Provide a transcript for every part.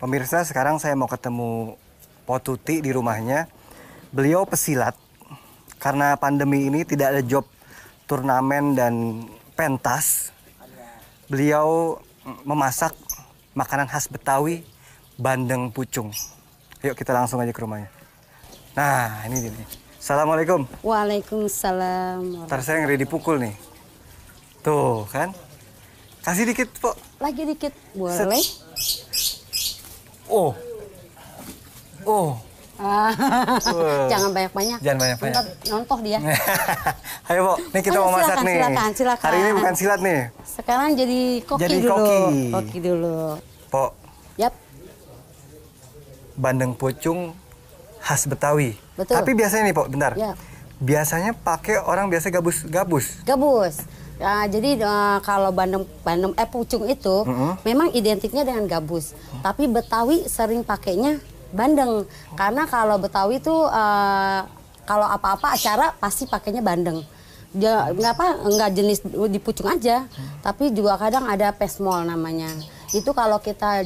Pemirsa, sekarang saya mau ketemu Po Tuti di rumahnya. Beliau pesilat. Karena pandemi ini tidak ada job turnamen dan pentas. Beliau memasak makanan khas Betawi, bandeng pucung. Yuk kita langsung aja ke rumahnya. Nah, ini dia. Assalamualaikum. Waalaikumsalam. Ntar saya ngeri dipukul nih. Tuh kan. Kasih dikit, Po. Lagi dikit, boleh? Oh. Oh. Jangan banyak-banyak. Jangan banyak-banyak. Nontoh dia. Ayo, Po. Nih kita mau masak nih. Silakan. Hari ini bukan silat nih. Sekarang jadi koki jadi dulu. Koki dulu. Po. Yap. Bandeng pucung khas Betawi. Betul. Tapi biasanya nih, Po, bentar. Ya. Biasanya pakai orang biasa gabus. Gabus. Nah, jadi kalau pucung itu memang identiknya dengan gabus. Tapi Betawi sering pakainya bandeng. Karena kalau Betawi itu kalau apa-apa acara pasti pakainya bandeng. Dia nggak jenis di pucung aja, tapi juga kadang ada pesmol namanya. Itu kalau kita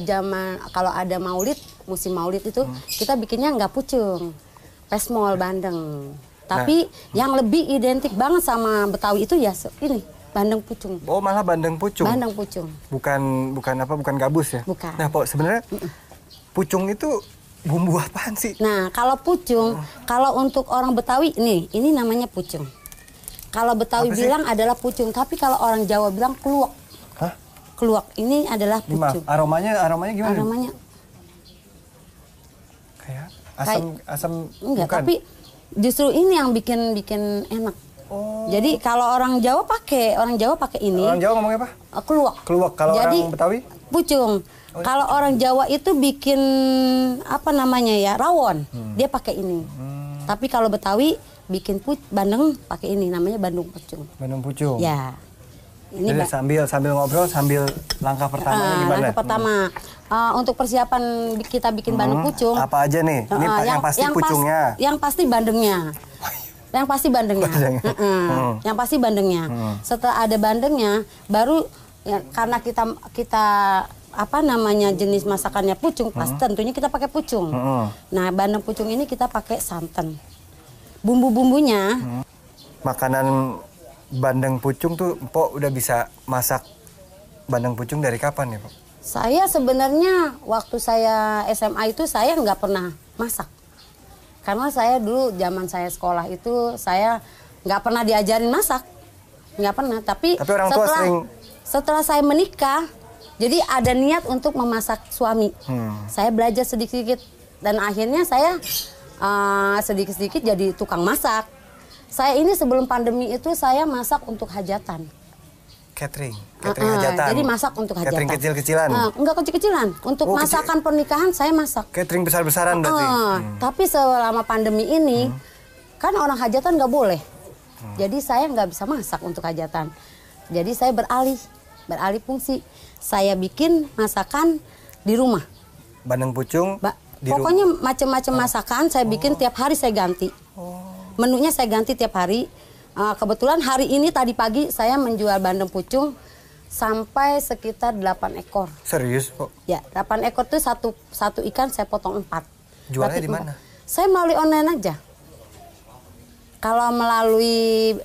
kalau ada maulid, musim maulid itu kita bikinnya nggak pucung, pesmol bandeng. Tapi yang lebih identik banget sama Betawi itu ya ini bandeng pucung. Oh, malah bandeng pucung. Bandeng pucung. Bukan gabus ya? Bukan. Nah, Po, sebenarnya pucung itu bumbu apaan sih? Nah, kalau pucung, kalau untuk orang Betawi nih, ini namanya pucung. Kalau Betawi bilang adalah pucung, tapi kalau orang Jawa bilang kluwak. Hah? Kluwak, ini adalah pucung. Aromanya gimana? Aromanya kayak asam enggak, bukan. tapi justru ini yang bikin enak. Oh. Jadi kalau orang Jawa pakai ini. Orang Jawa ngomongnya apa? Kluwak. Kluwak. Kalau orang Betawi? Pucung. Kalau orang Jawa itu bikin apa namanya ya, rawon, dia pakai ini. Tapi kalau Betawi bikin bandeng pakai ini, namanya bandung pucung. Bandung pucung. Ya. Ini jadi sambil ngobrol sambil langkah pertamanya gimana? Langkah pertama untuk persiapan kita bikin bandeng pucung. Apa aja nih? Ini yang pasti pucungnya. Yang pasti bandengnya. Yang pasti bandengnya. Yang pasti bandengnya. Setelah ada bandengnya, baru ya, karena kita apa namanya jenis masakannya pucung, pasti tentunya kita pakai pucung. Nah, bandeng pucung ini kita pakai santan. Bumbu-bumbunya. Makanan bandeng pucung tuh, Po, udah bisa masak bandeng pucung dari kapan ya, Po? Saya sebenarnya waktu saya SMA itu saya nggak pernah masak. Karena saya dulu zaman saya sekolah itu saya nggak pernah diajarin masak. Nggak pernah, tapi orang tua setelah saya menikah, jadi ada niat untuk memasak suami. Saya belajar sedikit-sedikit dan akhirnya saya sedikit-sedikit jadi tukang masak. Saya ini sebelum pandemi itu saya masak untuk hajatan. Catering hajatan. Jadi masak untuk hajatan. Catering kecil-kecilan. Enggak kecil-kecilan. Untuk masakan pernikahan saya masak. Catering besar-besaran berarti. Tapi selama pandemi ini kan orang hajatan nggak boleh. Jadi saya nggak bisa masak untuk hajatan. Jadi saya beralih fungsi. Saya bikin masakan di rumah. Bandeng pucung. Pokoknya macam-macam masakan saya bikin tiap hari saya ganti. Menunya saya ganti tiap hari. Kebetulan hari ini tadi pagi saya menjual bandeng pucung sampai sekitar 8 ekor. Serius, Po? Ya, 8 ekor itu satu ikan saya potong 4. Jualnya di mana? Saya melalui online aja. Kalau melalui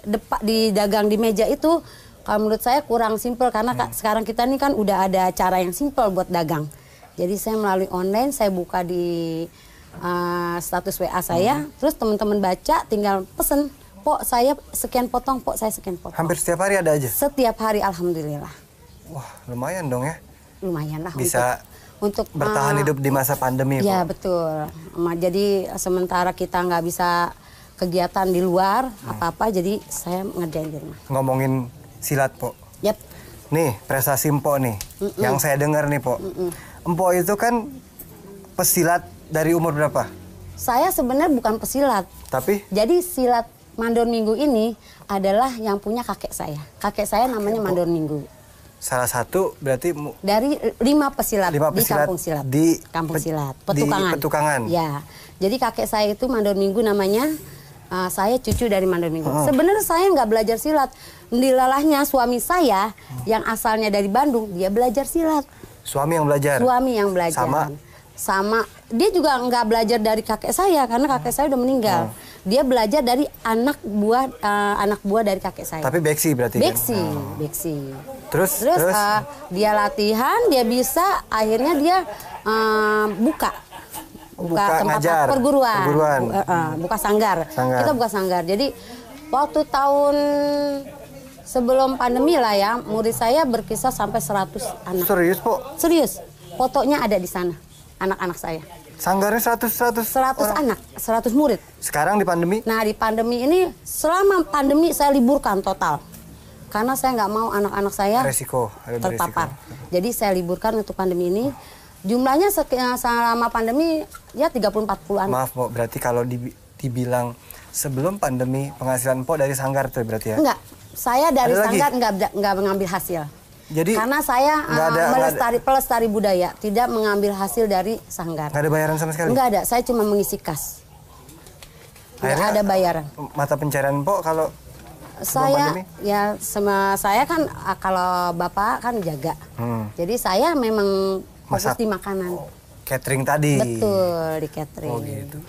di dagang di meja itu, kalau menurut saya kurang simpel karena sekarang kita ini kan udah ada cara yang simpel buat dagang. Jadi saya melalui online, saya buka di status WA saya, terus teman-teman baca tinggal pesen. Pok, saya sekian potong, Pok, saya sekian potong. Hampir setiap hari ada aja? Setiap hari, alhamdulillah. Wah, lumayan dong ya? Lumayan lah. Bisa untuk bertahan hidup di masa pandemi, Pok. Ya, betul. Jadi sementara kita nggak bisa kegiatan di luar, apa-apa, jadi saya ngerjain di rumah. Ngomongin silat, Pok. Yap. Nih, prestasi Mpok nih, yang saya dengar nih, Pok. Mpok itu kan pesilat dari umur berapa? Saya sebenarnya bukan pesilat. Tapi? Jadi silat Mandor Minggu ini adalah yang punya kakek saya. Kakek saya namanya Mandor Minggu. Salah satu berarti dari 5 pesilat di kampung silat. Di kampung silat, Petukangan. Di Petukangan. Ya. Jadi kakek saya itu Mandor Minggu namanya. saya cucu dari Mandailing. Sebenarnya saya nggak belajar silat. Dilalahnya suami saya yang asalnya dari Bandung, dia belajar silat. Suami yang belajar? Suami yang belajar. Sama dia juga nggak belajar dari kakek saya karena kakek saya udah meninggal. Dia belajar dari anak buah dari kakek saya. Tapi beksi berarti beksi, kan? Beksi. Terus dia latihan, dia bisa, akhirnya dia buka tempat ngajar, perguruan. Buka sanggar. Kita buka sanggar. Jadi waktu tahun sebelum pandemi lah ya, murid saya berkisar sampai 100 anak. Serius, Po? Serius. Fotonya ada di sana, anak-anak saya. Sanggarnya 100 anak, 100 murid. Sekarang di pandemi? Nah, di pandemi ini, selama pandemi saya liburkan total. Karena saya nggak mau anak-anak saya terpapar. Jadi saya liburkan untuk pandemi ini. Jumlahnya selama pandemi ya 30-40 anak. Maaf, Po, berarti kalau dibilang sebelum pandemi penghasilan Po dari sanggar tuh berarti ya? Enggak, saya dari sanggar nggak mengambil hasil. Jadi karena saya pelestari budaya, tidak mengambil hasil dari sanggar. Nggak ada bayaran sama sekali? Nggak ada, saya cuma mengisi kas. Nggak ada bayaran. Mata pencarian Po kalau saya ya saya kan kalau bapak kan jaga. Jadi saya memang fokus di makanan. Catering tadi? Betul, di catering. Oh gitu.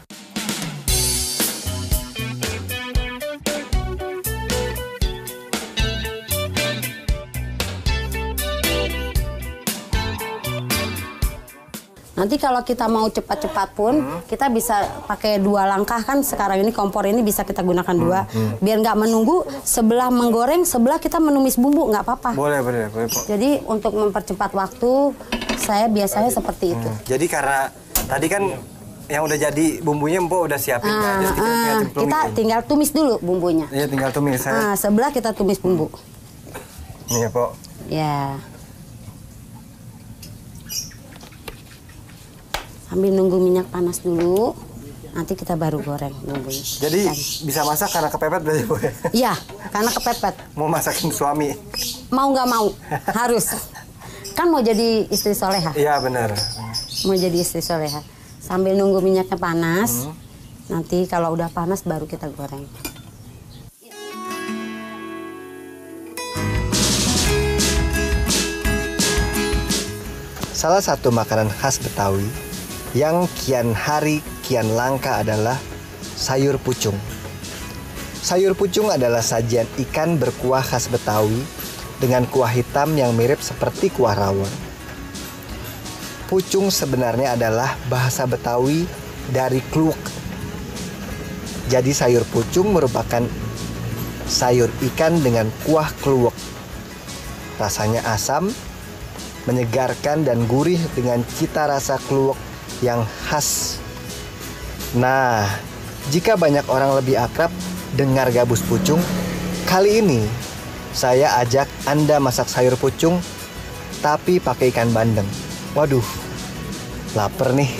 Nanti kalau kita mau cepat-cepat pun, kita bisa pakai 2 langkah kan sekarang ini kompor ini bisa kita gunakan 2. Biar nggak menunggu, sebelah menggoreng, sebelah kita menumis bumbu, nggak apa-apa. Boleh, Po. Jadi untuk mempercepat waktu, saya biasanya seperti itu. Jadi karena tadi kan yang udah jadi bumbunya Mpok udah siapin kita tinggal tumis dulu bumbunya. Iya, tinggal tumis. Sebelah kita tumis bumbu. Nih ya, Po. Ya. Sambil nunggu minyak panas dulu, nanti kita baru goreng bumbunya. Jadi bisa masak karena kepepet berarti, Po? Iya, karena kepepet. Mau masakin suami? Mau nggak mau, harus. Kan mau jadi istri soleha. Iya, benar. Mau jadi istri soleha. Sambil nunggu minyaknya panas, nanti kalau udah panas baru kita goreng. Salah satu makanan khas Betawi yang kian hari kian langka adalah sayur pucung. Sayur pucung adalah sajian ikan berkuah khas Betawi dengan kuah hitam yang mirip seperti kuah rawon. Pucung sebenarnya adalah bahasa Betawi dari kluwek. Jadi sayur pucung merupakan sayur ikan dengan kuah kluwek. Rasanya asam, menyegarkan dan gurih dengan cita rasa kluwek yang khas. Nah, jika banyak orang lebih akrab dengar gabus pucung, kali ini saya ajak Anda masak sayur pucung tapi pakai ikan bandeng. Waduh, lapar nih.